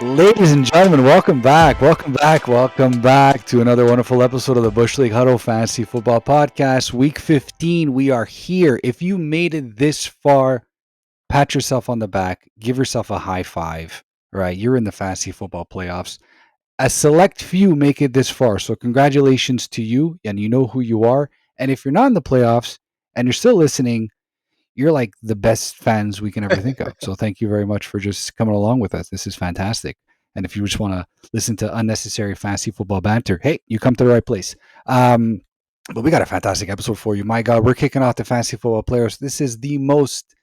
Ladies and gentlemen, welcome back. Welcome back to another wonderful episode of the Bush League Huddle Fantasy Football Podcast. Week 15, we are here. If you made it this far, pat yourself on the back, give yourself a high five, right? You're in the fantasy football playoffs. A select few make it this far, so congratulations to you, and you know who you are. And if you're not in the playoffs and you're still listening, you're like the best fans we can ever think of. So thank you very much for just coming along with us. This is fantastic. And if you just want to listen to unnecessary fantasy football banter, hey, you come to the right place. But we got a fantastic episode for you. My God, we're kicking off the fantasy football players. This is the most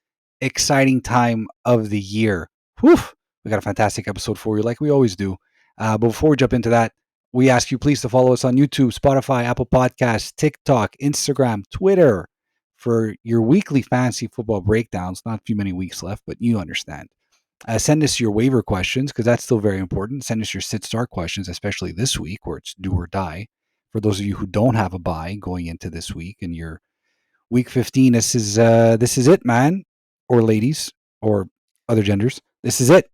exciting time of the year. Whew, we got a fantastic episode for you, like we always do. But before we jump into that, we ask you please to follow us on YouTube, Spotify, Apple Podcasts, TikTok, Instagram, Twitter, for your weekly fantasy football breakdowns. Not too many weeks left, but you understand. Send us your waiver questions because that's still very important. Send us your sit-start questions, especially this week where it's do or die. For those of you who don't have a bye going into this week and your week 15, this is it, man, or ladies, or other genders. This is it.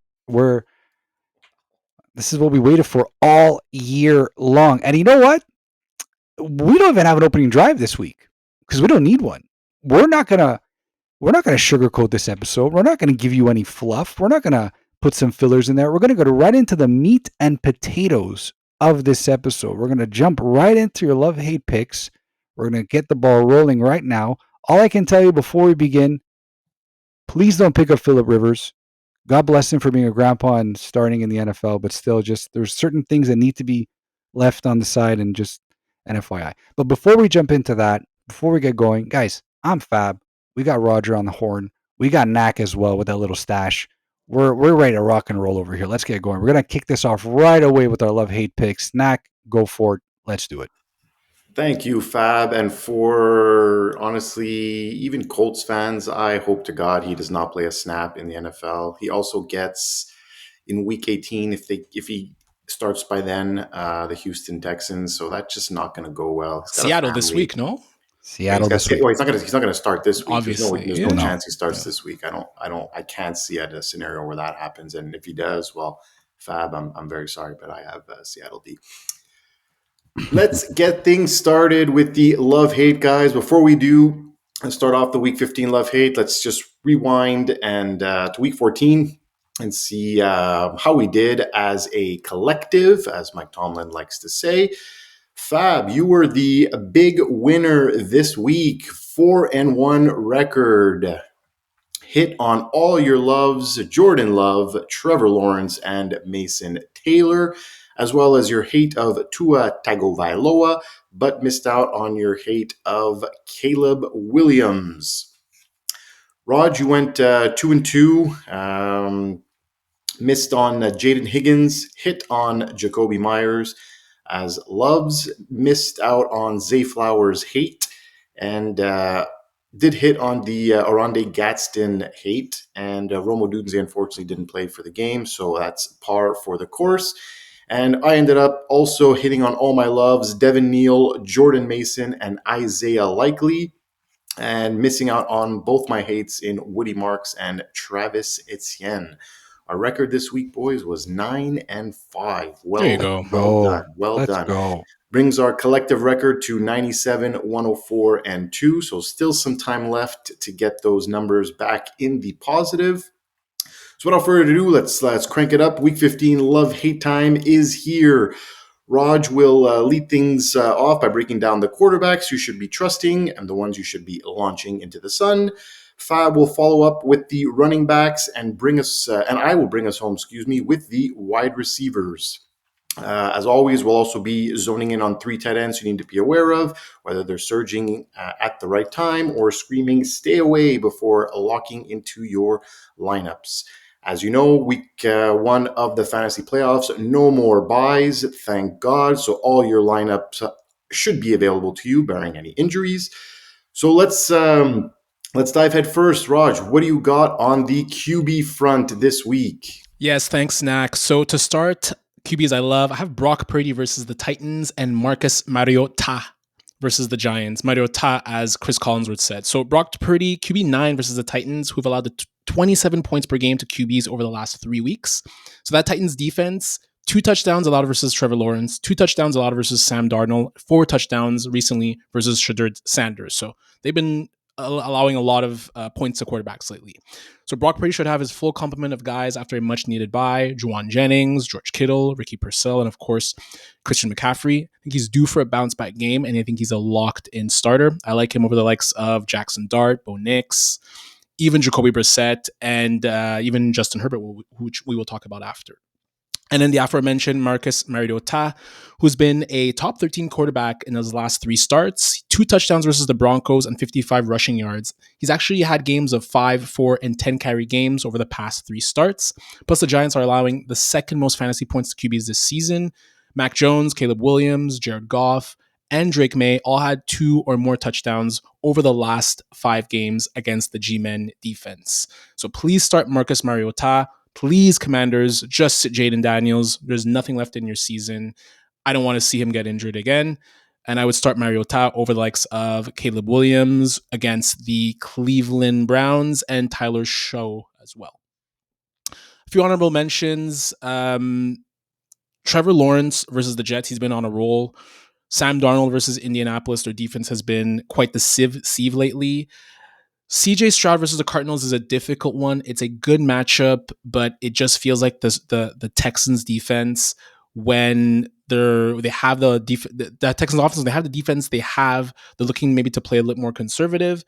This is what we waited for all year long. And you know what? We don't even have an opening drive this week because we don't need one. We're not gonna sugarcoat this episode. We're not gonna give you any fluff. We're not gonna put some fillers in there. We're gonna go right into the meat and potatoes of this episode. We're gonna jump right into your love-hate picks. We're gonna get the ball rolling right now. All I can tell you before we begin, please don't pick up Phillip Rivers. God bless him for being a grandpa and starting in the NFL, but still, just there's certain things that need to be left on the side and just an FYI. But before we jump into that, before we get going, guys, I'm Fab. We got Roger on the horn. We got Knack as well with that little stash. We're ready to rock and roll over here. Let's get going. We're gonna kick this off right away with our love-hate picks. Knack, go for it. Let's do it. Thank you, Fab. And for honestly, even Colts fans, I hope to God he does not play a snap in the NFL. He also gets in week 18 if he starts by then the Houston Texans. So that's just not going to go well. He's got a Seattle this family. week, no? Seattle this week. Well, he's not going to start this week. Obviously, there's no chance he starts this week. I can't see a scenario where that happens. And if he does, well, Fab, I'm very sorry, but I have Seattle D. Let's get things started with the love-hate, guys. Before we do start off the Week 15 love-hate, let's just rewind and to Week 14 and see how we did as a collective, as Mike Tomlin likes to say. Fab, you were the big winner this week, 4-1 record. Hit on all your loves, Jordan Love, Trevor Lawrence, and Mason Taylor, as well as your hate of Tua Tagovailoa, but missed out on your hate of Caleb Williams. Raj, you went 2-2, missed on Jaden Higgins, hit on Jacoby Myers, as loves, missed out on Zay Flowers' hate, and did hit on the Oronde Gadsden hate, and Romo Dunze unfortunately didn't play for the game, so that's par for the course. And I ended up also hitting on all my loves, Devin Neal, Jordan Mason, and Isaiah Likely, and missing out on both my hates in Woody Marks and Travis Etienne. Our record this week, boys, was 9-5. There you go. Well Let's done. go. Brings our collective record to 97, 104, and 2. So still some time left to get those numbers back in the positive. So without further ado, let's crank it up. Week 15 love-hate time is here. Raj will lead things off by breaking down the quarterbacks you should be trusting and the ones you should be launching into the sun. Fab will follow up with the running backs and I will bring us home, with the wide receivers. As always, we'll also be zoning in on 3 tight ends you need to be aware of, whether they're surging at the right time or screaming stay away before locking into your lineups. As you know, week 1 of the fantasy playoffs, no more buys, thank God. So all your lineups should be available to you, barring any injuries. So let's dive head first. Raj, what do you got on the QB front this week? Yes, thanks, Knack. So to start, QBs I love, I have Brock Purdy versus the Titans and Marcus Mariota versus the Giants. Mariota, as Chris Collinsworth said. So Brock Purdy, QB9 versus the Titans, who've allowed the 27 points per game to QBs over the last 3 weeks. So that Titans defense, 2 touchdowns allowed versus Trevor Lawrence, 2 touchdowns allowed versus Sam Darnold, 4 touchdowns recently versus Shedeur Sanders. So they've been allowing a lot of points to quarterbacks lately. So Brock Purdy should have his full complement of guys after a much-needed bye. Jauan Jennings, George Kittle, Ricky Purcell, and of course, Christian McCaffrey. I think he's due for a bounce-back game, and I think he's a locked-in starter. I like him over the likes of Jackson Dart, Bo Nix, even Jacoby Brissett, and even Justin Herbert, which we will talk about after. And then the aforementioned Marcus Mariota, who's been a top 13 quarterback in his last 3 starts, 2 touchdowns versus the Broncos and 55 rushing yards. He's actually had games of 5, 4, and 10 carry games over the past 3 starts. Plus, the Giants are allowing the second most fantasy points to QBs this season. Mac Jones, Caleb Williams, Jared Goff, and Drake May all had 2 or more touchdowns over the last 5 games against the G-Men defense. So please start Marcus Mariota. Please, Commanders, just sit Jaden Daniels. There's nothing left in your season. I don't want to see him get injured again. And I would start Mariota over the likes of Caleb Williams against the Cleveland Browns and Tyler Show as well. A few honorable mentions. Trevor Lawrence versus the Jets. He's been on a roll. Sam Darnold versus Indianapolis. Their defense has been quite the sieve lately. CJ Stroud versus the Cardinals is a difficult one. It's a good matchup, but it just feels like the Texans defense, when they have the Texans offense, when they have the defense they have, they're looking maybe to play a little more conservative.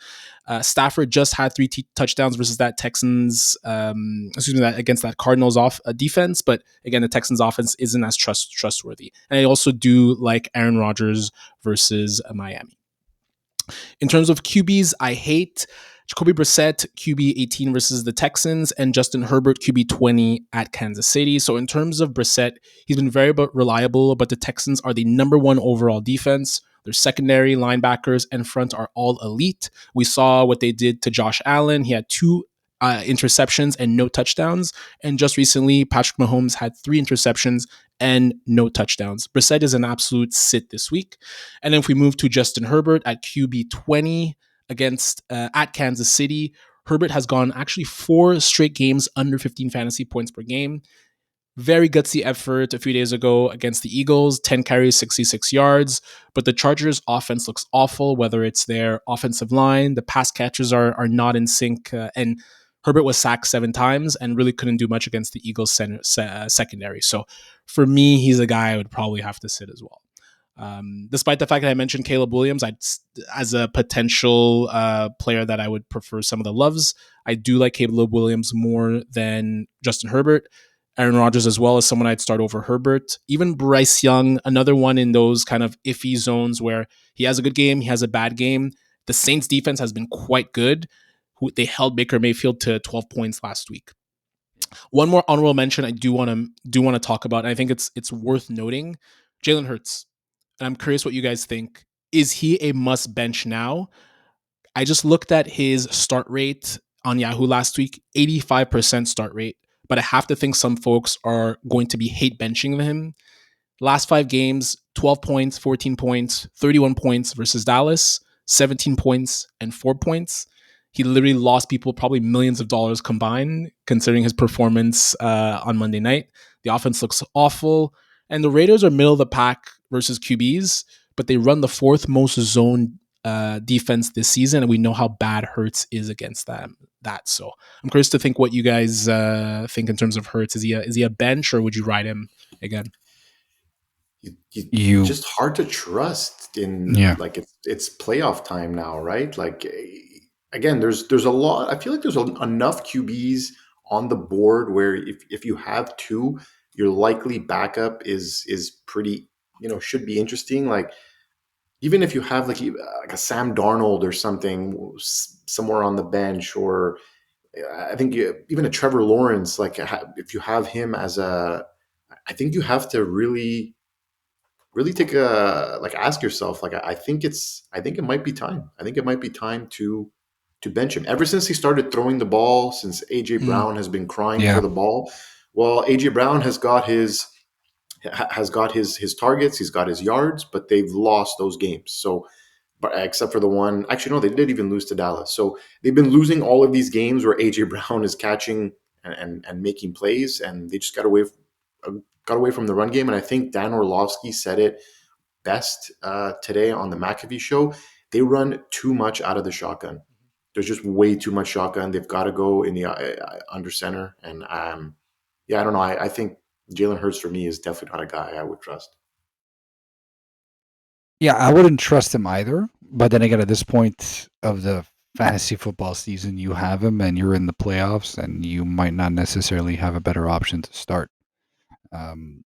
Stafford just had 3 touchdowns versus that Texans, against that Cardinals defense, but again, the Texans offense isn't as trustworthy. And I also do like Aaron Rodgers versus Miami. In terms of QBs, I hate Jacoby Brissett, QB 18 versus the Texans, and Justin Herbert, QB 20 at Kansas City. So in terms of Brissett, he's been very reliable, but the Texans are the number 1 overall defense. Their secondary, linebackers, and front are all elite. We saw what they did to Josh Allen. He had 2 interceptions and no touchdowns. And just recently, Patrick Mahomes had 3 interceptions and no touchdowns. Brissett is an absolute sit this week. And then if we move to Justin Herbert at QB 20 against at Kansas City, Herbert has gone actually 4 straight games under 15 fantasy points per game. Very gutsy effort a few days ago against the Eagles, 10 carries, 66 yards. But the Chargers' offense looks awful, whether it's their offensive line, the pass catchers are not in sync, and Herbert was sacked 7 times and really couldn't do much against the Eagles secondary. So for me, he's a guy I would probably have to sit as well. Despite the fact that I mentioned Caleb Williams, as a potential player that I would prefer some of the loves, I do like Caleb Williams more than Justin Herbert. Aaron Rodgers as well as someone I'd start over Herbert. Even Bryce Young, another one in those kind of iffy zones where he has a good game, he has a bad game. The Saints defense has been quite good. They held Baker Mayfield to 12 points last week. One more honorable mention I do want to talk about, and I think it's worth noting, Jalen Hurts. And I'm curious what you guys think. Is he a must bench now? I just looked at his start rate on Yahoo last week, 85% start rate. But I have to think some folks are going to be hate benching him. Last 5 games, 12 points, 14 points, 31 points versus Dallas, 17 points, and 4 points. He literally lost people probably millions of dollars combined, considering his performance on Monday night. The offense looks awful. And the Raiders are middle of the pack versus QBs, but they run the 4th most zone defense this season, and we know how bad Hurts is against that. So I'm curious to think what you guys think in terms of Hurts. Is he a bench, or would you ride him again? You just hard to trust in like it's playoff time now, right? Like again, there's a lot. I feel like there's enough QBs on the board where if you have 2, your likely backup is pretty, should be interesting. Like even if you have like a Sam Darnold or something somewhere on the bench, or I think even a Trevor Lawrence, like if you have him I think you have to really take ask yourself, like I think it might be time. I think it might be time to bench him. Ever since he started throwing the ball, since AJ Brown has been crying for the ball. Well, AJ Brown has got his targets, he's got his yards, but they've lost those games. So except for the one. Actually, no, they did even lose to Dallas. So they've been losing all of these games where AJ Brown is catching and making plays, and they just got away from the run game. And I think Dan Orlovsky said it best today on the McAfee show. They run too much out of the shotgun. There's just way too much shotgun. They've got to go in the under center. And I don't know. I think Jalen Hurts for me is definitely not a guy I would trust. Yeah, I wouldn't trust him either. But then again, at this point of the fantasy football season, you have him and you're in the playoffs, and you might not necessarily have a better option to start.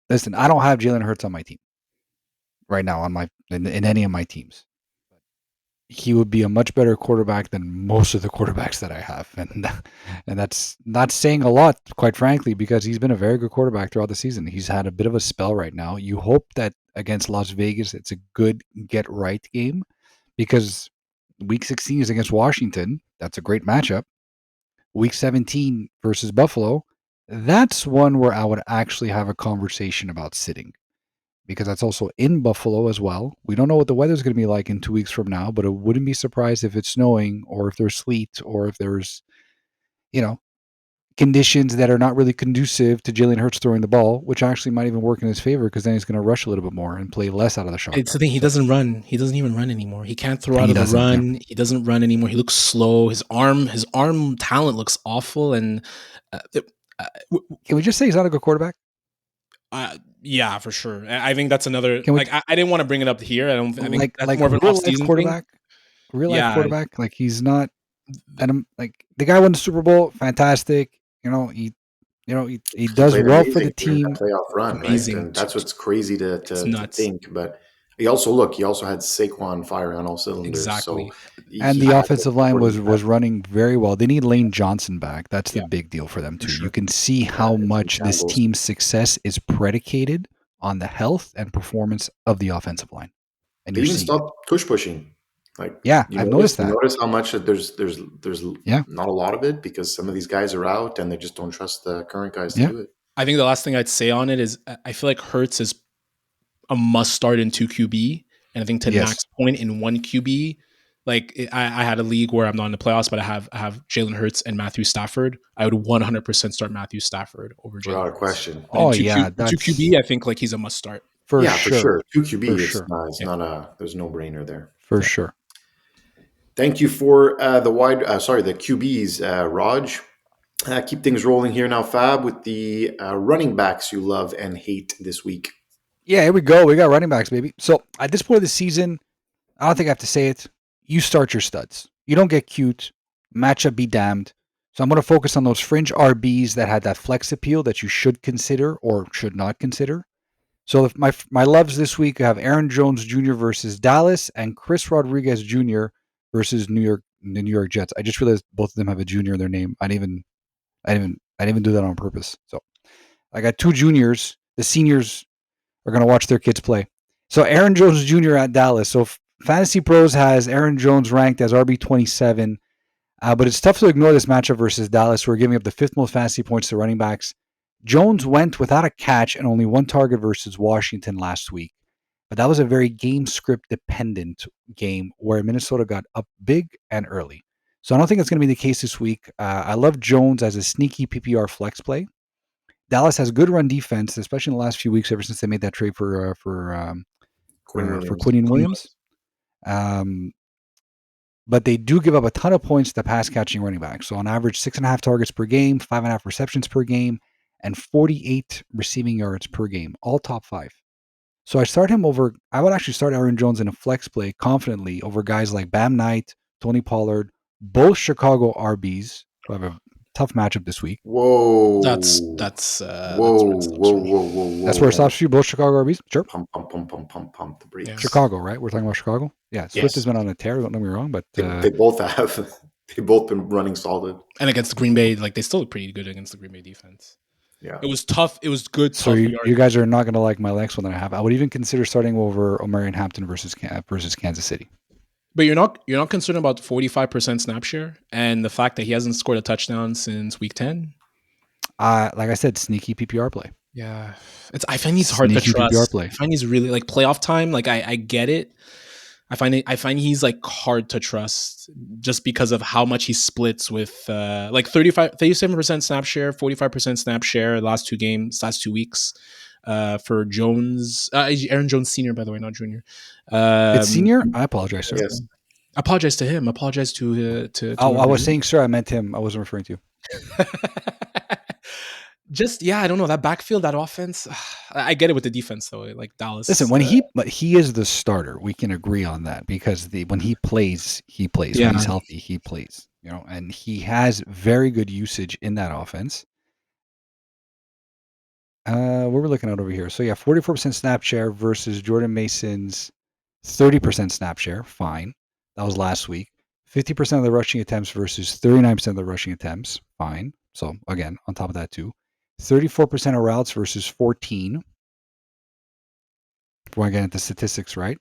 Listen, I don't have Jalen Hurts on my team right now in any of my teams. He would be a much better quarterback than most of the quarterbacks that I have, and that's not saying a lot, quite frankly, because he's been a very good quarterback throughout the season. He's had a bit of a spell right now. You hope that against Las Vegas, it's a good get right game, because Week 16 is against Washington. That's a great matchup. Week 17 versus Buffalo, that's one where I would actually have a conversation about sitting, because that's also in Buffalo as well. We don't know what the weather's going to be like in 2 weeks from now, but I wouldn't be surprised if it's snowing or if there's sleet or if there's, conditions that are not really conducive to Jalen Hurts throwing the ball, which actually might even work in his favor, because then he's going to rush a little bit more and play less out of the shotgun. It's the thing. He doesn't run. He doesn't even run anymore. He can't throw out of the run. Yeah. He doesn't run anymore. He looks slow. His arm talent looks awful. And can we just say he's not a good quarterback? Yeah, for sure. I think that's another. I didn't want to bring it up here. I think that's more of an off-season quarterback. Real life quarterback. Like, he's not. And like, the guy won the Super Bowl. Fantastic. He does well for the team. Playoff run, amazing. Right? And that's what's crazy to think. But he also had Saquon firing on all cylinders. Exactly. So and the offensive line was running very well. They need Lane Johnson back. That's the big deal for them too. Sure. You can see how much this team's success is predicated on the health and performance of the offensive line. And they even stopped pushing. I've noticed that. Notice how much there's not a lot of it, because some of these guys are out and they just don't trust the current guys to do it. I think the last thing I'd say on it is I feel like Hurts is a must start in 2 QB, and I think to Mac's point, in 1 QB, like I had a league where I'm not in the playoffs, but I have Jalen Hurts and Matthew Stafford. I would 100% start Matthew Stafford over Jalen. Without a question. But 2 QB, I think like he's a must start. For sure. 2 QB, it's not there's no brainer there. For sure. Thank you for the QBs, Raj. Keep things rolling here now, Fab, with the running backs you love and hate this week. Yeah, here we go. We got running backs, baby. So at this point of the season, I don't think I have to say it. You start your studs. You don't get cute. Matchup be damned. So I'm going to focus on those fringe RBs that had that flex appeal that you should consider or should not consider. So if my loves this week, I have Aaron Jones Jr. versus Dallas and Chris Rodriguez Jr. versus the New York Jets. I just realized both of them have a junior in their name. I didn't even do that on purpose. So I got 2 juniors. The seniors are going to watch their kids play. So Aaron Jones Jr. at Dallas. So Fantasy Pros has Aaron Jones ranked as RB27, but it's tough to ignore this matchup versus Dallas, who are giving up the 5th most fantasy points to running backs. Jones went without a catch and only 1 target versus Washington last week. But that was a very game script dependent game where Minnesota got up big and early. So I don't think that's going to be the case this week. I love Jones as a sneaky PPR flex play. Dallas has good run defense, especially in the last few weeks, ever since they made that trade for Quinnen Williams. But they do give up a ton of points to pass catching running backs. So on average, 6.5 targets per game, 5.5 receptions per game, and 48 receiving yards per game, all top 5. So I would actually start Aaron Jones in a flex play confidently over guys like Bam Knight, Tony Pollard, both Chicago RBs who have a tough matchup this week. Whoa. That's That's where it stops for you, both Chicago RBs? Sure. Pump the brakes. Yeah. Chicago, right? We're talking about Chicago? Yeah. Swift has been on a tear, don't get me wrong, but they both have. They've both been running solid. And against the Green Bay, like they still look pretty good against the Green Bay defense. Yeah. It was tough. It was good. So you guys are not going to like my next one that I have. I would even consider starting over Omarion Hampton versus Kansas City. But you're not concerned about 45% snap share and the fact that he hasn't scored a touchdown since week 10? Like I said, sneaky PPR play. Yeah. I find he's hard to trust. I find he's really like playoff time. Like I get it. I find he's like hard to trust just because of how much he splits with like 37% snap share, 45% snap share last 2 weeks for Jones, Aaron Jones Sr. by the way, not Junior. It's senior. I apologize, sir. Yes. Apologize to him. Apologize to Oh, I whoever was it saying, sir. I meant him. I wasn't referring to you. is. Just I don't know that backfield, that offense. I get it with the defense though, like Dallas. Listen, but he is the starter. We can agree on that because when he plays, he plays. Yeah. When he's healthy, he plays. And he has very good usage in that offense. What we're looking at over here. So 44% snap share versus Jordan Mason's 30% snap share. Fine, that was last week. 50% of the rushing attempts versus 39% of the rushing attempts. Fine. So again, on top of that too, 34% of routes versus 14. Before I get into statistics, right?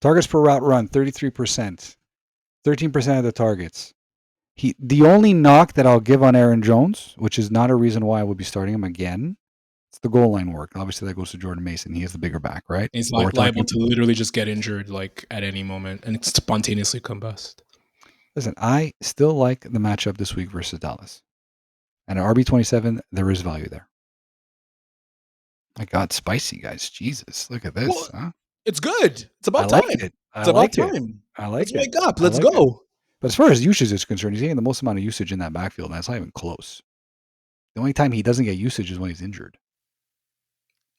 Targets per route run, 33%. 13% of the targets. The only knock that I'll give on Aaron Jones, which is not a reason why I would be starting him again, it's the goal line work. Obviously, that goes to Jordan Mason. He is the bigger back, right? He's liable to literally just get injured like at any moment and spontaneously combust. Listen, I still like the matchup this week versus Dallas. And at RB27, there is value there. My God, spicy, guys. Jesus, look at this. Well, huh? It's good. It's about I time. like it. It's about time. I like Let's it. wake up. I Let's like go. But as far as usage is concerned, he's getting the most amount of usage in that backfield, and that's not even close. The only time he doesn't get usage is when he's injured.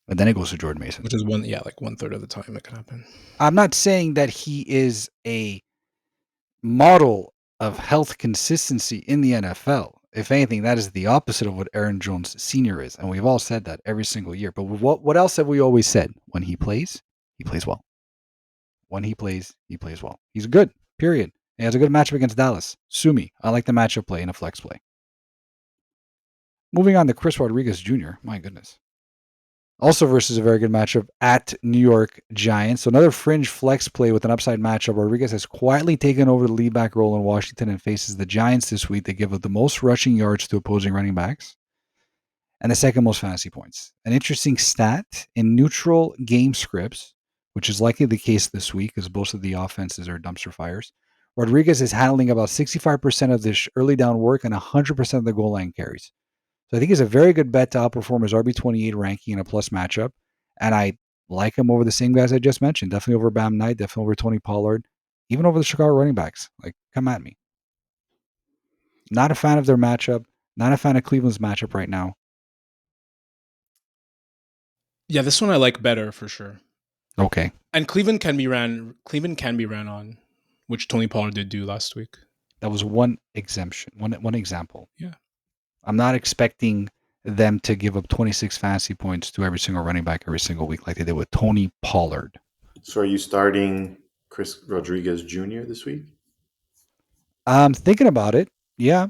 And then it goes to Jordan Mason. Which is like 1/3 of the time it can happen. I'm not saying that he is a model of health consistency in the NFL. If anything, that is the opposite of what Aaron Jones Sr. is. And we've all said that every single year. But what else have we always said? When he plays well. When he plays well. He's good, period. He has a good matchup against Dallas. Sue me. I like the matchup play and a flex play. Moving on to Chris Rodriguez Jr. My goodness. Also versus a very good matchup at New York Giants. So another fringe flex play with an upside matchup. Rodriguez has quietly taken over the lead back role in Washington and faces the Giants this week. They give up the most rushing yards to opposing running backs and the second most fantasy points. An interesting stat in neutral game scripts, which is likely the case this week as most of the offenses are dumpster fires. Rodriguez is handling about 65% of this early down work and 100% of the goal line carries. So I think he's a very good bet to outperform his RB28 ranking in a plus matchup. And I like him over the same guys I just mentioned. Definitely over Bam Knight, definitely over Tony Pollard, even over the Chicago running backs. Like, come at me. Not a fan of their matchup. Not a fan of Cleveland's matchup right now. Yeah, this one I like better for sure. Okay. And Cleveland can be ran on, which Tony Pollard did do last week. That was one exemption, one example. Yeah. I'm not expecting them to give up 26 fantasy points to every single running back every single week like they did with Tony Pollard. So are you starting Chris Rodriguez Jr. this week? I'm thinking about it. Yeah.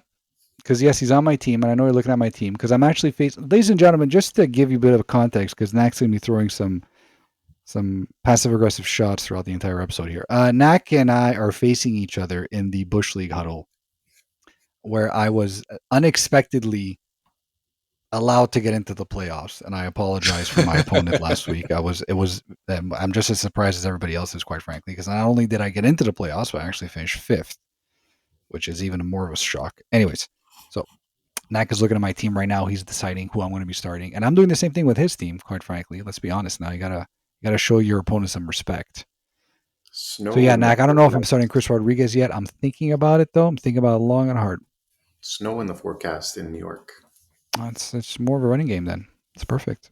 Because, yes, he's on my team, and I know you're looking at my team, because I'm actually facing... Ladies and gentlemen, just to give you a bit of a context, because Nak's going to be throwing some passive-aggressive shots throughout the entire episode here. Nak and I are facing each other in the Bush League Huddle, where I was unexpectedly allowed to get into the playoffs, and I apologize for my opponent last week. I'm just as surprised as everybody else is, quite frankly, because not only did I get into the playoffs, but I actually finished 5th, which is even more of a shock. Anyways, so Nak is looking at my team right now. He's deciding who I'm going to be starting, and I'm doing the same thing with his team. Quite frankly, let's be honest. Now you gotta show your opponent some respect. Snow So yeah, Nak, I don't know if I'm starting Chris Rodriguez yet. I'm thinking about it though. I'm thinking about it long and hard. Snow in the forecast in New York. It's more of a running game then. It's perfect.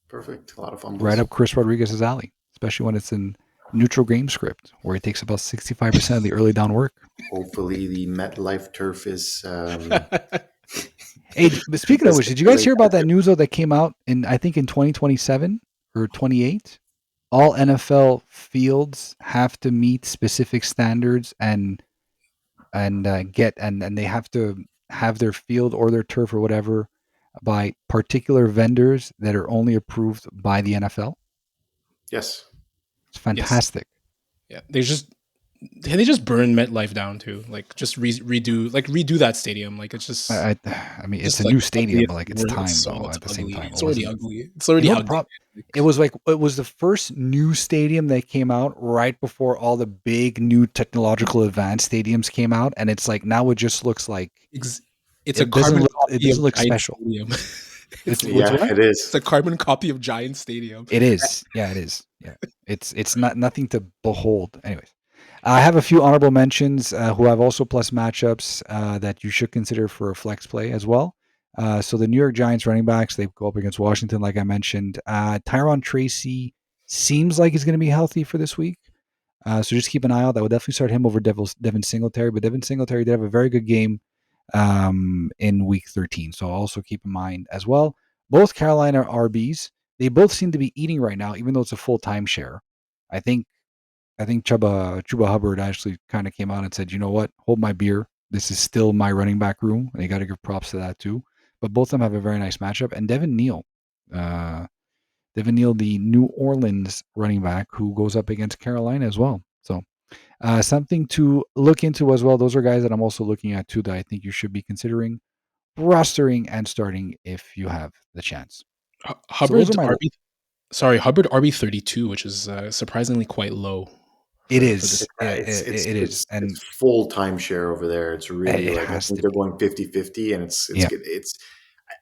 Perfect. A lot of fumbles. Right up Chris Rodriguez's alley, especially when it's in neutral game script where he takes about 65% of the early down work. Hopefully the MetLife turf is... Hey, but speaking of which, did you guys hear about that news though that came out in 2027 or 28? All NFL fields have to meet specific standards and they have to have their field or their turf or whatever by particular vendors that are only approved by the NFL. Yes. It's fantastic. Yes. Yeah, Can they just burn MetLife down too? Like just redo that stadium. Like it's just I mean, it's just a like new ugly. stadium, but like it's time though. It's At the same ugly. time, it It's already wasn't. ugly. It's already The ugly. problem. It was like it was the first new stadium that came out right before all the big new technological advanced stadiums came out, and it's like now it just looks like It's a it doesn't carbon look it copy of doesn't look Giant special. Stadium. It's Yeah, what? it It's is. a carbon copy of Giant Stadium. It is. Yeah, it is. Yeah. It's not nothing to behold. Anyways, I have a few honorable mentions who have also plus matchups that you should consider for a flex play as well. So the New York Giants running backs, they go up against Washington, like I mentioned. Tyron Tracy seems like he's going to be healthy for this week. So just keep an eye out. I would definitely start him over Devin Singletary. But Devin Singletary did have a very good game in week 13. So also keep in mind as well. Both Carolina RBs, they both seem to be eating right now, even though it's a full timeshare. I think Chuba Hubbard actually kind of came out and said, you know what, hold my beer. This is still my running back room. And you got to give props to that too. But both of them have a very nice matchup. And uh, Devin Neal, the New Orleans running back, who goes up against Carolina as well. So something to look into as well. Those are guys that I'm also looking at too that I think you should be considering rostering and starting if you have the chance. So those are Hubbard my. RB. Sorry, Hubbard RB 32, which is surprisingly quite low It for this. is. It is, It's and full timeshare over there. It's really it like I has think to they're be. going 50-50, and it's Yeah, good. It's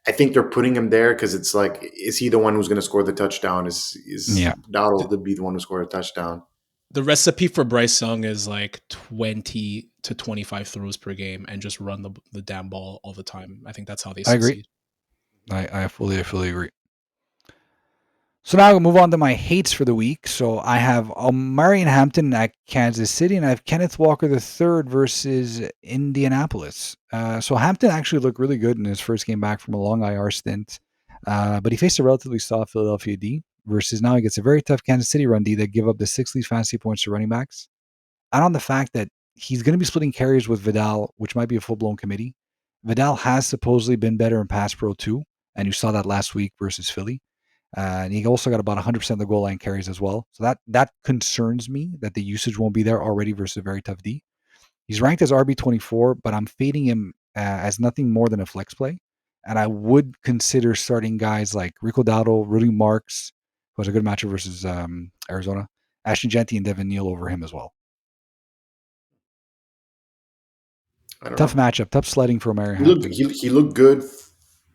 I think they're putting him there because it's like, is he the one who's going to score the touchdown? Is yeah. Dowdle The, to be the one who scored a touchdown? the recipe for Bryce Young is like 20 to 25 throws per game and just run the damn ball all the time. I think that's how they I agree. succeed. I fully agree. So now I'll move on to my hates for the week. So I have Omarion Hampton at Kansas City, and I have Kenneth Walker III versus Indianapolis. So Hampton actually looked really good in his first game back from a long IR stint, but he faced a relatively soft Philadelphia D versus now he gets a very tough Kansas City run D that give up the 6 least fantasy points to running backs. And on the fact that he's going to be splitting carries with Vidal, which might be a full-blown committee. Vidal has supposedly been better in pass pro too, and you saw that last week versus Philly. And he also got about 100% of the goal line carries as well. So that concerns me that the usage won't be there already versus a very tough D. He's ranked as RB24, but I'm fading him as nothing more than a flex play. And I would consider starting guys like Rico Dowdle, Rudy Marks, who has a good matchup versus Arizona, Ashton Genty, and Devin Neal over him as well. I don't Tough know. matchup, tough sledding for Omarion He looked Hampton. he looked good,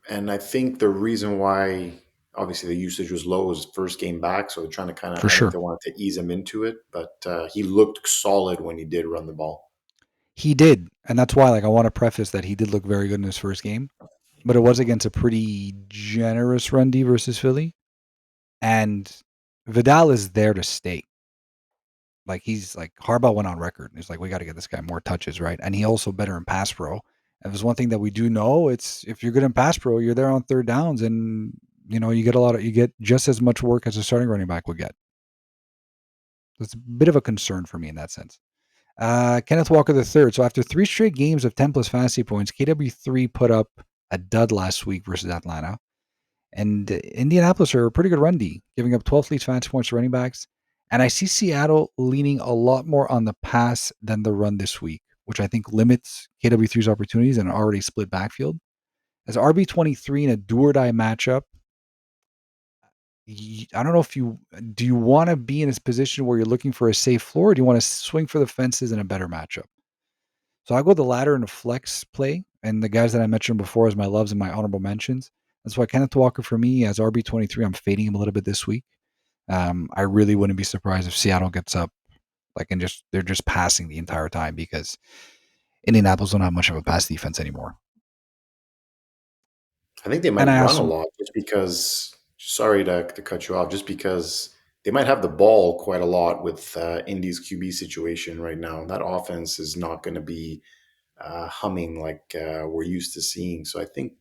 and I think the reason why obviously the usage was low was first game back, so they're trying to kind of For I think sure. they wanted to ease him into it, but he looked solid when he did run the ball. He did. And that's why like I want to preface that he did look very good in his first game. But it was against a pretty generous run D versus Philly. And Vidal is there to stay. Like he's like Harbaugh went on record. He's like, we got to get this guy more touches, right? And he also better in pass pro. If there's one thing that we do know, it's if you're good in pass pro, you're there on third downs, and you get just as much work as a starting running back would get. It's a bit of a concern for me in that sense. Kenneth Walker III. So after 3 straight games of 10 plus fantasy points, KW3 put up a dud last week versus Atlanta. And Indianapolis are a pretty good run D, giving up 12 leads fantasy points to running backs. And I see Seattle leaning a lot more on the pass than the run this week, which I think limits KW3's opportunities in an already split backfield. As RB23 in a do or die matchup, I don't know if you want to be in this position where you're looking for a safe floor, or do you want to swing for the fences in a better matchup? So I go the latter in a flex play, and the guys that I mentioned before as my loves and my honorable mentions. That's why Kenneth Walker for me as RB23, I'm fading him a little bit this week. I really wouldn't be surprised if Seattle gets up and they're just passing the entire time because Indianapolis don't have much of a pass defense anymore. I think they might And I run a also lot just because. Sorry to cut you off, just because they might have the ball quite a lot with Indy's QB situation right now. That offense is not going to be humming like we're used to seeing. So I think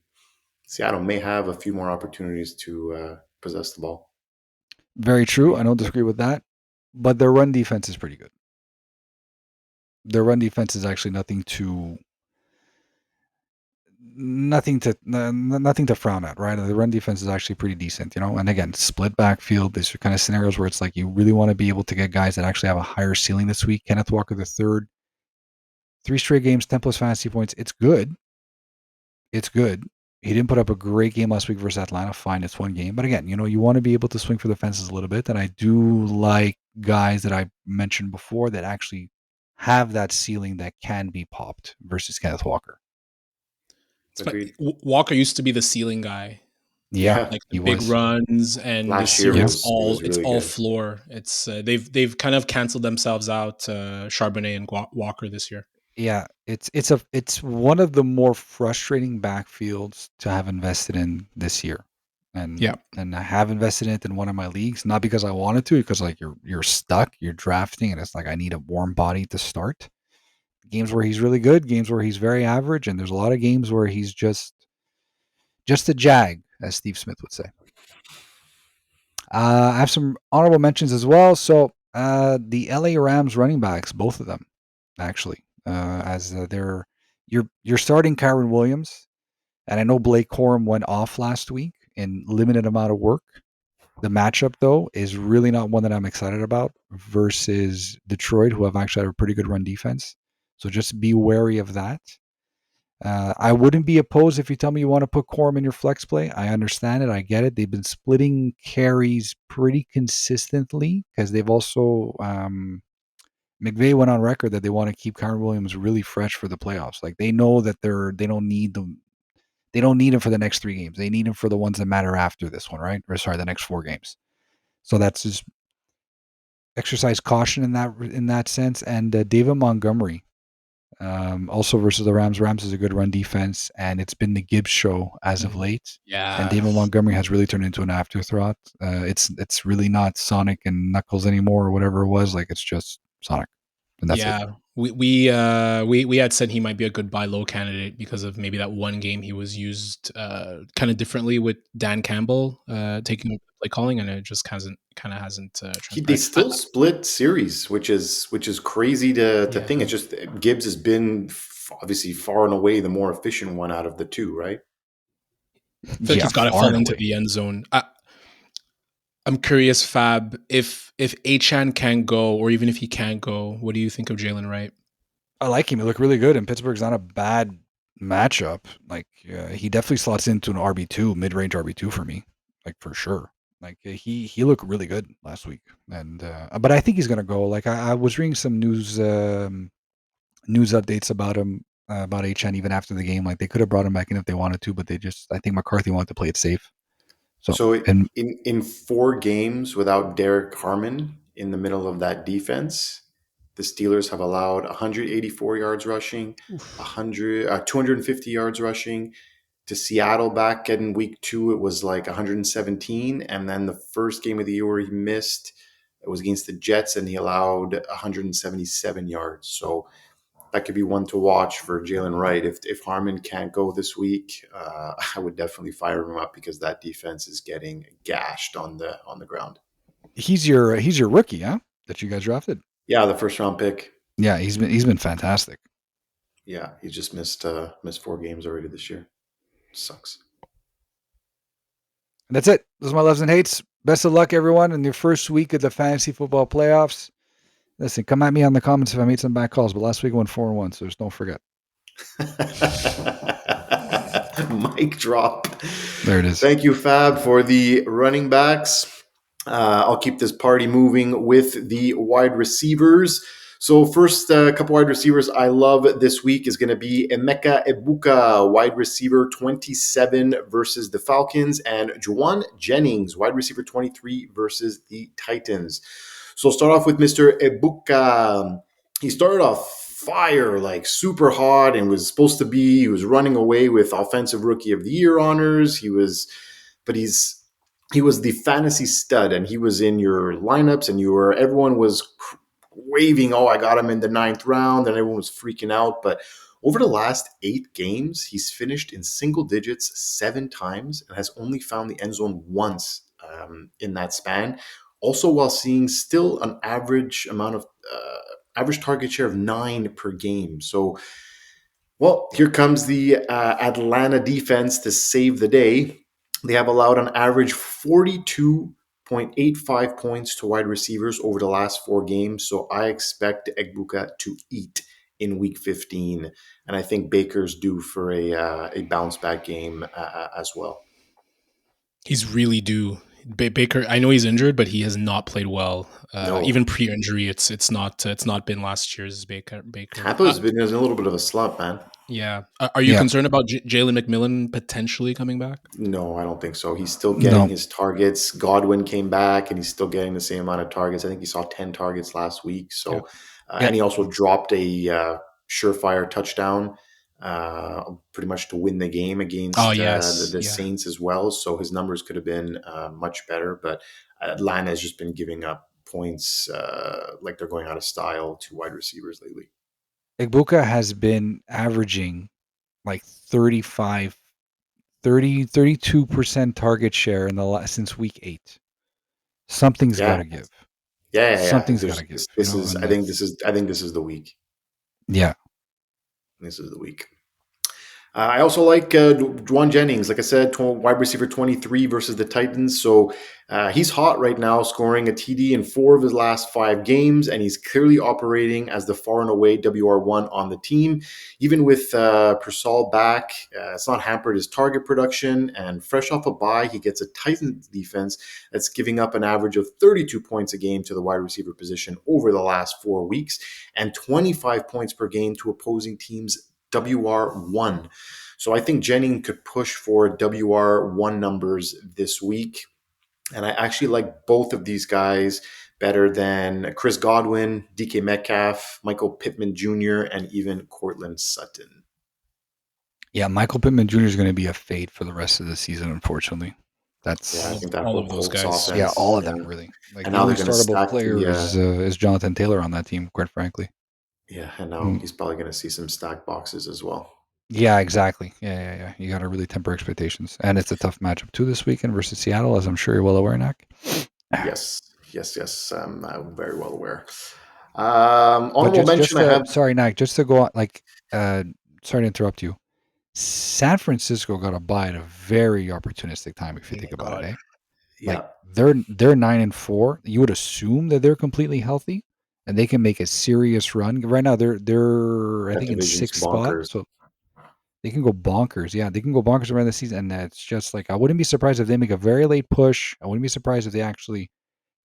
Seattle may have a few more opportunities to possess the ball. very true. I don't disagree with that, but their run defense is pretty good. Their run defense is actually nothing to nothing to frown at, right? The run defense is actually pretty decent, And again, split backfield. These are kind of scenarios where it's like you really want to be able to get guys that actually have a higher ceiling this week. Kenneth Walker III, 3 straight games, 10+ fantasy points. It's good. It's good. He didn't put up a great game last week versus Atlanta. Fine, it's one game. But again, you want to be able to swing for the fences a little bit. And I do like guys that I mentioned before that actually have that ceiling that can be popped versus Kenneth Walker. Agreed. Walker used to be the ceiling guy. Yeah, Like he the big was. runs, and Last this year year was it's really all good. floor. It's they've kind of canceled themselves out, Charbonnet and Walker this year. Yeah, it's one of the more frustrating backfields to have invested in this year. Yeah. And I have invested in it in one of my leagues, not because I wanted to, because like you're stuck, you're drafting, and it's like I need a warm body to start. Games where he's really good, games where he's very average, and there's a lot of games where he's just a jag, as Steve Smith would say. I have some honorable mentions as well. So the LA Rams running backs, both of them, actually, as you're starting Kyron Williams, and I know Blake Corum went off last week in limited amount of work. The matchup, though, is really not one that I'm excited about versus Detroit, who have actually had a pretty good run defense. So just be wary of that. I wouldn't be opposed if you tell me you want to put Corum in your flex play. I understand it. I get it. They've been splitting carries pretty consistently because they've also McVay went on record that they want to keep Kyron Williams really fresh for the playoffs. Like they know that they don't need them. They don't need him for the next 3 games. They need him for the ones that matter after this one, right? Or sorry, the next 4 games. So that's just exercise caution in that sense. And David Montgomery, also versus the Rams. Rams is a good run defense, and it's been the Gibbs show as of late. Yeah. And David Montgomery has really turned into an afterthought. It's really not Sonic and Knuckles anymore or whatever it was. Like it's just Sonic, and that's it. We had said he might be a good buy low candidate because of maybe that one game he was used kind of differently with Dan Campbell taking over play calling, and it just hasn't They transpired. still split series, which is crazy to Yeah. think. It's just Gibbs has been obviously far and away the more efficient one out of the two, right? I feel like he's got to fall into the end zone. I'm curious, Fab, if Achan can go, or even if he can't go, what do you think of Jalen Wright? I like him. He looked really good, and Pittsburgh's not a bad matchup. Like he definitely slots into an RB2, mid-range RB2 for me, like for sure. Like he looked really good last week, and but I think he's gonna go. Like I was reading some news updates about him, about HN even after the game. Like they could have brought him back in if they wanted to, but I think McCarthy wanted to play it safe. So And in 4 games without Derek Harmon in the middle of that defense, the Steelers have allowed 184 yards rushing, 250 yards rushing. To Seattle back in week 2, it was like 117. And then the first game of the year where he missed, it was against the Jets, and he allowed 177 yards. So that could be one to watch for Jalen Wright. If Harmon can't go this week, I would definitely fire him up because that defense is getting gashed on the ground. he's your rookie, huh? That you guys drafted. Yeah, the first round pick. Yeah, he's been fantastic. Yeah, he just missed 4 games already this year. Sucks. And that's it. Those are my loves and hates. Best of luck, everyone, in your first week of the fantasy football playoffs. Listen, come at me on the comments if I made some bad calls, but last week I went 4-1, so just don't forget. Mic drop. There it is. Thank you, Fab, for the running backs. I'll keep this party moving with the wide receivers. So first, couple wide receivers I love this week is going to be Emeka Egbuka, wide receiver 27 versus the Falcons, and Jauan Jennings, wide receiver 23 versus the Titans. So start off with Mr. Egbuka. He started off fire, like super hot, and he was running away with offensive rookie of the year honors. He was the fantasy stud, and he was in your lineups, and everyone was waving, oh, I got him in the 9th round, and everyone was freaking out. But over the last 8 games, he's finished in single digits 7 times and has only found the end zone once in that span. Also, while seeing still an average amount of average target share of 9 per game. So Well, here comes the Atlanta defense to save the day. They have allowed an average 42.85 points to wide receivers over the last 4 games. So I expect Egbuka to eat in week 15. And I think Baker's due for a bounce back game as well. He's really due. Baker, I know he's injured, but he has not played well. No, Even pre-injury, it's not been last year's Baker. Tampa's been in a little bit of a slump, man. Yeah. Are you Yeah. concerned about Jalen McMillan potentially coming back? No, I don't think so. He's still getting No. his targets. Godwin came back and he's still getting the same amount of targets. I think he saw 10 targets last week. Yeah. So, Yeah. and he also dropped a surefire touchdown pretty much to win the game Oh against yes. the Yeah. Saints as well. So his numbers could have been much better. But Atlanta has just been giving up points like they're going out of style to wide receivers lately. Egbuka has been averaging like 32% target share in since week 8. Something's got Yeah, to give. yeah. Something's got to give, This is. and I that's think this is the week. yeah. This is the week. I also like Jauan Jennings. Like I said, wide receiver 23 versus the Titans. So he's hot right now, scoring a TD in 4 of his last 5 games, and he's clearly operating as the far and away WR1 on the team. Even with Purcell back, it's not hampered his target production. And fresh off a bye, he gets a Titans defense that's giving up an average of 32 points a game to the wide receiver position over the last 4 weeks, and 25 points per game to opposing teams' WR1. So I think Jennings could push for WR1 numbers this week. And I actually like both of these guys better than Chris Godwin, DK Metcalf, Michael Pittman Jr., and even Cortland Sutton. Yeah, Michael Pittman Jr. is going to be a fade for the rest of the season, unfortunately. Yeah, I That's think that All whole of those Colts guys. yeah, offense, all of them really. Like and the now only they're going to startable stack player is Jonathan Taylor on that team, quite frankly. and now Mm. he's probably going to see some stack boxes as well. Yeah, exactly. Yeah. You got to really temper expectations, and it's a tough matchup too this weekend versus Seattle, as I'm sure you're well aware, Nick. Yes. I'm very well aware. But Honorable mention, I have. sorry, Nick, just to go on, like, sorry to interrupt you. San Francisco got a bye at a very opportunistic time, if you Oh think my about it, god. eh? Like Yeah, they're 9-4. You would assume that they're completely healthy and they can make a serious run. Right now they're I that think in division's 6th spot, bonkers. so they can go bonkers. Yeah, they can go bonkers around the season, and it's just like I wouldn't be surprised if they make a very late push. I wouldn't be surprised if they actually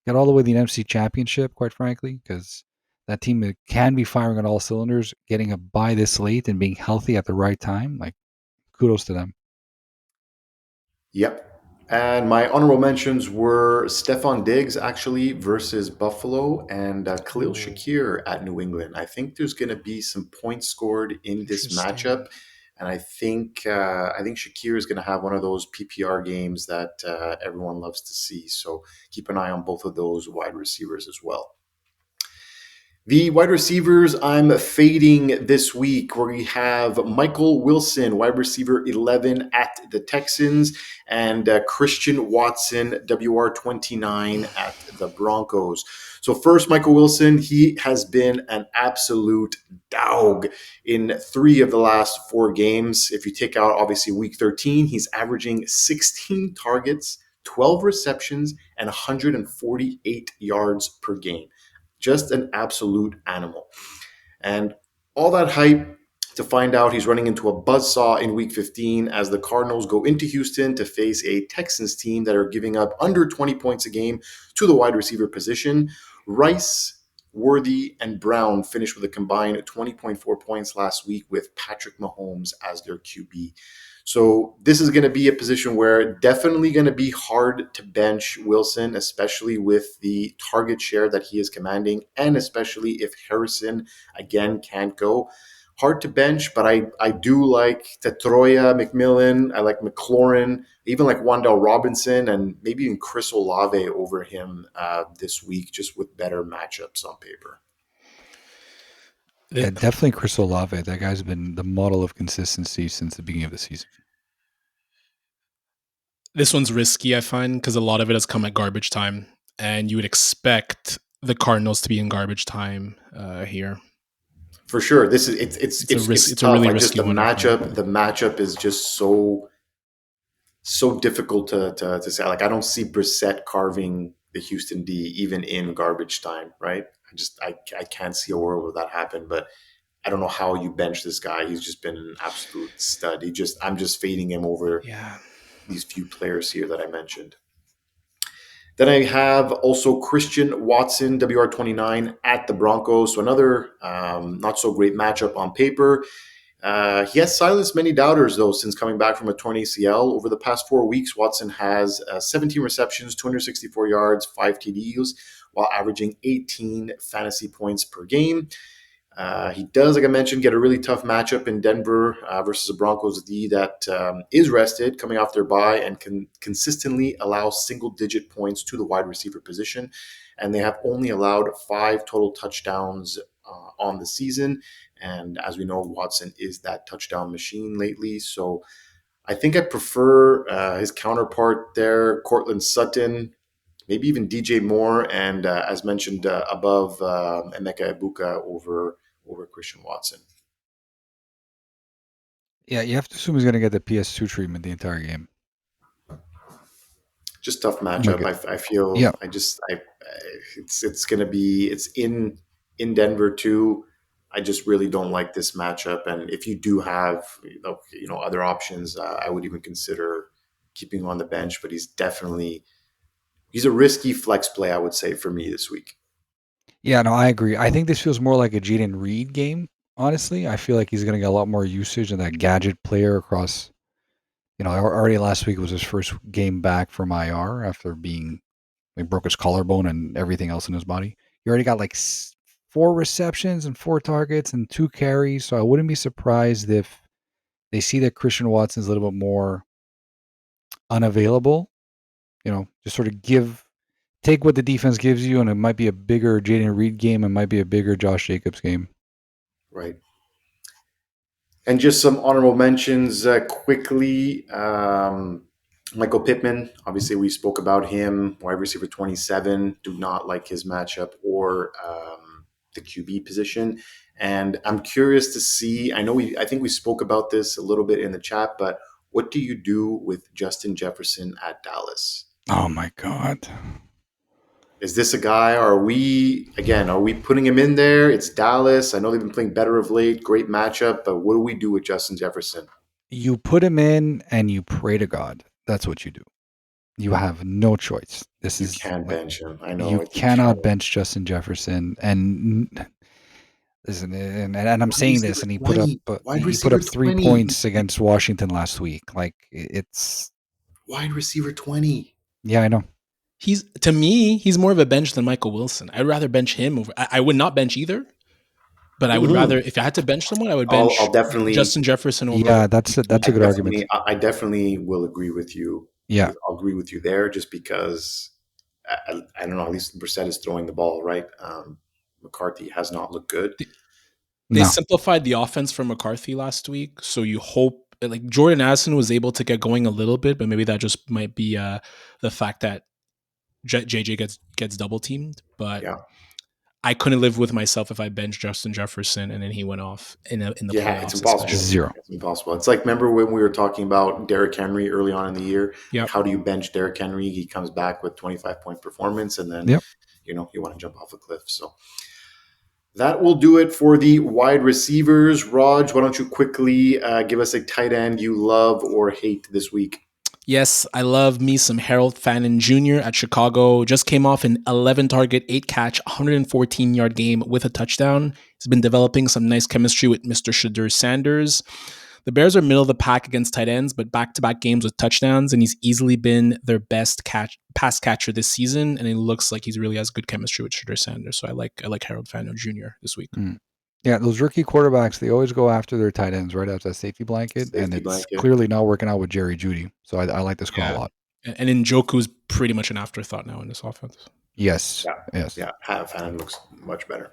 get all the way to the NFC Championship, quite frankly, because that team can be firing on all cylinders. Getting a bye this late and being healthy at the right time, like kudos to them. Yep. And my honorable mentions were Stefan Diggs actually versus Buffalo and Khalil Oh, Shakir at New England. I think there's going to be some points scored in this matchup, interesting. and I think Shakir is going to have one of those PPR games that everyone loves to see. So keep an eye on both of those wide receivers as well. The wide receivers I'm fading this week, where we have Michael Wilson, wide receiver 11 at the Texans, and Christian Watson, WR29 at the Broncos. So first, Michael Wilson, he has been an absolute dog in 3 of the last 4 games. If you take out, obviously, week 13, he's averaging 16 targets, 12 receptions, and 148 yards per game. Just an absolute animal. And all that hype to find out he's running into a buzzsaw in week 15 as the Cardinals go into Houston to face a Texans team that are giving up under 20 points a game to the wide receiver position. Rice, Worthy, and Brown finished with a combined 20.4 points last week with Patrick Mahomes as their QB. So this is going to be a position where definitely going to be hard to bench Wilson, especially with the target share that he is commanding, and especially if Harrison again can't go. Hard to bench, but I do like Tetroya, McMillan. I like McLaurin, even like Wandell Robinson, and maybe even Chris Olave over him this week, just with better matchups on paper. Yeah, Th- definitely Chris Olave. That guy's been the model of consistency since the beginning of the season. This one's risky, I find, because a lot of it has come at garbage time, and you would expect the Cardinals to be in garbage time here. For sure. This is it's It's a tough. really Like just risky the one, I think. matchup is just so difficult to say. Like I don't see Brissett carving the Houston D even in garbage time, right? I can't see a world where that happen. But I don't know how you bench this guy. He's just been an absolute stud. I'm just fading him over Yeah. these few players here that I mentioned. Then I have also Christian Watson, WR29 at the Broncos. So another not so great matchup on paper. He has silenced many doubters, though, since coming back from a torn ACL. Over the past 4 weeks, Watson has 17 receptions, 264 yards, 5 TDs, while averaging 18 fantasy points per game. He does, like I mentioned, get a really tough matchup in Denver versus a Broncos D that is rested, coming off their bye, and can consistently allow single-digit points to the wide receiver position. And they have only allowed 5 total touchdowns on the season. And as we know, Watson is that touchdown machine lately. So I think I prefer his counterpart there, Cortland Sutton, maybe even DJ Moore, and as mentioned above, Emeka Egbuka over Christian Watson. Yeah, you have to assume he's going to get the PS2 treatment the entire game. Just tough Oh my matchup. God. I feel. Yeah. It's going to be. It's in Denver too. I just really don't like this matchup. And if you do have other options, I would even consider keeping him on the bench. But he's a risky flex play, I would say, for me this week. Yeah, no, I agree. I think this feels more like a Jaden Reed game, honestly. I feel like he's going to get a lot more usage than that gadget player across. Already last week was his first game back from IR after he broke his collarbone and everything else in his body. He already got like 4 receptions and 4 targets and 2 carries. So I wouldn't be surprised if they see that Christian Watson's a little bit more unavailable. Just sort of take what the defense gives you, and it might be a bigger Jaden Reed game. It might be a bigger Josh Jacobs game. Right. And just some honorable mentions quickly. Michael Pittman, obviously we spoke about him, wide receiver 27. Do not like his matchup or the QB position. And I'm curious to see. I think we spoke about this a little bit in the chat, but what do you do with Justin Jefferson at Dallas? Oh my God. Is this a guy? Are we putting him in there? It's Dallas. I know they've been playing better of late. Great matchup, but what do we do with Justin Jefferson? You put him in and you pray to God. That's what you do. You have no choice. You can't bench him. I know You it. You cannot can't. bench Justin Jefferson. And listen, and I'm Wide saying this, receiver and he put up 20. Wide he put receiver up 3 20. points against Washington last week. Like it's Wide receiver 20. yeah, I know. To me, he's more of a bench than Michael Wilson. I'd rather bench him over. I would not bench either, but I would rather, if I had to bench someone, I would bench I'll definitely. Justin Jefferson over. Yeah, that's a good argument. I definitely will agree with you. Yeah. I'll agree with you there, just because I don't know. At least Brissett is throwing the ball right. McCarthy has not looked good. They simplified the offense for McCarthy last week, so you hope like Jordan Addison was able to get going a little bit, but maybe that just might be the fact that JJ gets double teamed. But Yeah. I couldn't live with myself if I benched Justin Jefferson and then he went off in the playoffs. It's impossible. Especially. Zero. It's impossible. It's like, remember when we were talking about Derrick Henry early on in the year? Yep. How do you bench Derrick Henry? He comes back with 25-point performance, and then you want to jump off a cliff. So that will do it for the wide receivers. Raj, why don't you quickly give us a tight end you love or hate this week? Yes, I love me some Harold Fannin Jr. at Chicago. Just came off an 11 target, 8 catch, 114 yard game with a touchdown. He's been developing some nice chemistry with Mr. Shadur Sanders. The Bears are middle of the pack against tight ends, but back-to-back games with touchdowns, and he's easily been their best pass catcher this season, and it looks like he really has good chemistry with Shadur Sanders. So I like Harold Fannin Jr. this week. Yeah, those rookie quarterbacks, they always go after their tight ends right after that safety blanket, it's clearly not working out with Jerry Jeudy. So I like this call a lot. And Njoku's pretty much an afterthought now in this offense. Yes. Yeah. Fannin looks much better.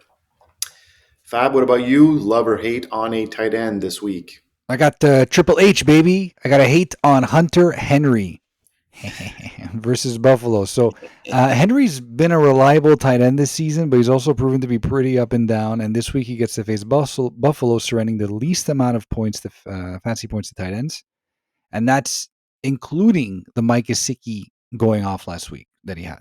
Fab, what about you? Love or hate on a tight end this week? I got Triple H, baby. I got a hate on Hunter Henry. versus Buffalo. So Henry's been a reliable tight end this season, but he's also proven to be pretty up and down. And this week he gets to face Buffalo, surrendering the least amount of points to fantasy points to tight ends, and that's including the Mike Gesicki going off last week that he had.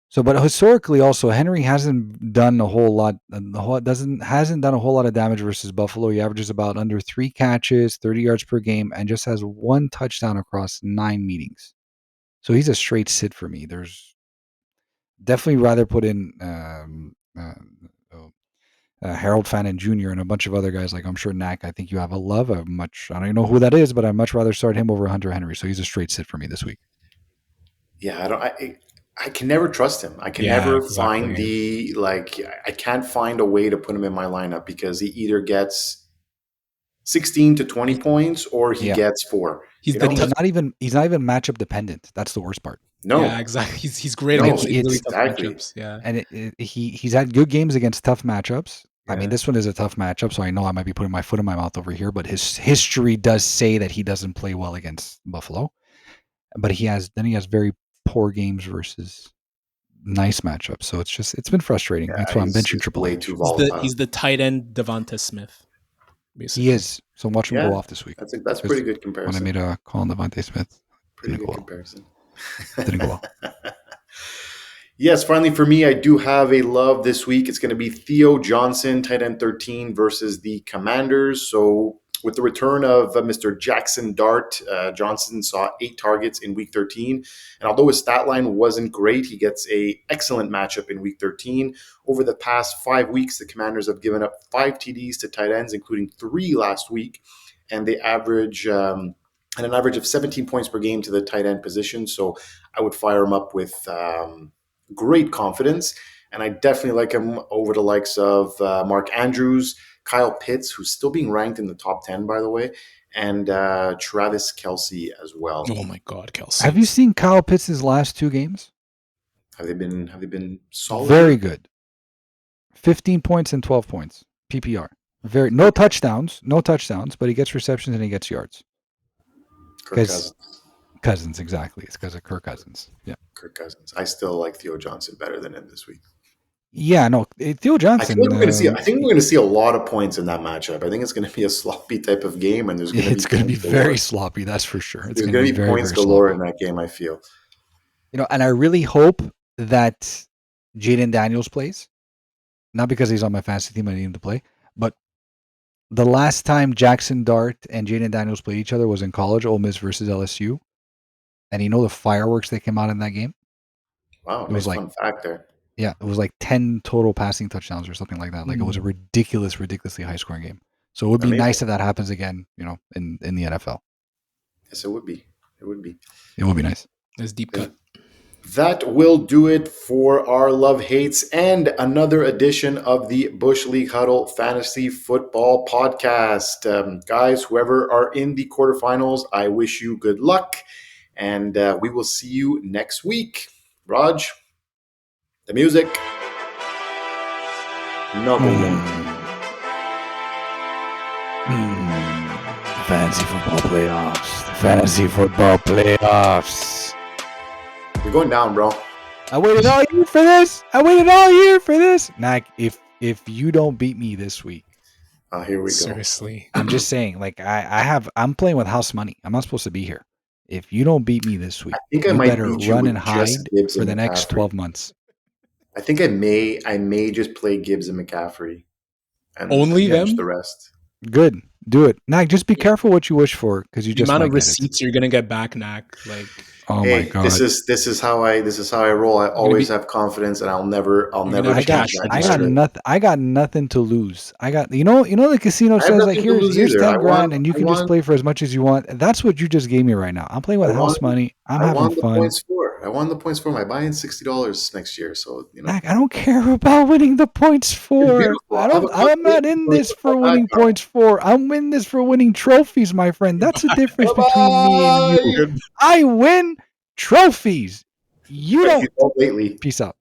So, but historically, also Henry hasn't done a whole lot. Hasn't done a whole lot of damage versus Buffalo. He averages about under 3 catches, 30 yards per game, and just has 1 touchdown across 9 meetings. So he's a straight sit for me. There's definitely rather put in Harold Fannin Jr. and a bunch of other guys. Like I'm sure Knack, I think you have a love. I don't even know who that is, but I'd much rather start him over Hunter Henry. So he's a straight sit for me this week. Yeah, I can never trust him. I can never find I can't find a way to put him in my lineup because he either gets 16 to 20 points or he gets 4. He's not even matchup dependent. That's the worst part. No. Yeah, exactly. He's great against really tough matchups. Yeah. And he's had good games against tough matchups. Yeah. I mean, this one is a tough matchup, so I know I might be putting my foot in my mouth over here, but his history does say that he doesn't play well against Buffalo. But he has very poor games versus nice matchups. So it's been frustrating. Yeah, that's why I'm benching Triple H. He's the tight end Devonta Smith. Basically. He is. So watch him go off this week. That's pretty good comparison. When I made a call on Devonta Smith. Pretty good comparison. Didn't go well. Yes, finally for me, I do have a love this week. It's going to be Theo Johnson, tight end 13 versus the Commanders. So with the return of Mr. Jackson Dart, Johnson saw 8 targets in Week 13. And although his stat line wasn't great, he gets an excellent matchup in Week 13. Over the past 5 weeks, the Commanders have given up 5 TDs to tight ends, including 3 last week. And they average an average of 17 points per game to the tight end position. So I would fire him up with great confidence. And I definitely like him over the likes of Mark Andrews, Kyle Pitts, who's still being ranked in the top 10, by the way, and Travis Kelce as well. Oh my God, Kelce! Have you seen Kyle Pitts' last 2 games? Have they been solid? Very good. 15 points and 12 points PPR. No touchdowns, but he gets receptions and he gets yards. Kirk Cousins, exactly. It's because of Kirk Cousins. Yeah, Kirk Cousins. I still like Theo Johnson better than him this week. Yeah, no, Theo Johnson. I think we're going to see a lot of points in that matchup. I think it's going to be a sloppy type of game, and it's going to be very sloppy. That's for sure. There's going to be points galore in that game. I feel. And I really hope that Jayden Daniels plays, not because he's on my fantasy team. I need him to play, but the last time Jackson Dart and Jayden Daniels played each other was in college, Ole Miss versus LSU, and the fireworks that came out in that game. Wow, it was fun fact there. Yeah, it was like 10 total passing touchdowns or something like that. Like it was a ridiculously high scoring game. So it would be nice if that happens again, in the NFL. Yes, it would be. It would be nice. It's deep cut. That will do it for our love hates and another edition of the Bush League Huddle Fantasy Football Podcast. Guys, whoever are in the quarterfinals, I wish you good luck, and we will see you next week. Raj, the music. Number one. Fantasy football playoffs. Fantasy football playoffs. You're going down, bro. I waited all year for this. Mac, if you don't beat me this week. Here we go. Seriously. I'm just saying, like I'm playing with house money. I'm not supposed to be here. If you don't beat me this week, you better run and hide for the next 12 months. I think I may just play Gibbs and McCaffrey. And only them? The rest. Good. Do it. Knack, just be careful what you wish for, because you the amount of receipts you're gonna get back, Knack. Like, oh my God. This is how I roll. I always have confidence, and I'll never change that. I got nothing to lose. I got the casino says like here's 10 grand and you can just play for as much as you want. That's what you just gave me right now. I'm playing with house money. I'm having fun. I won the points for. I buy in $60 next year. So Knack, I don't care about winning the points for. I'm not in this for winning points for. I'm in this for winning trophies, my friend. That's the difference between me and you. I win trophies. You don't. Lately. Peace out.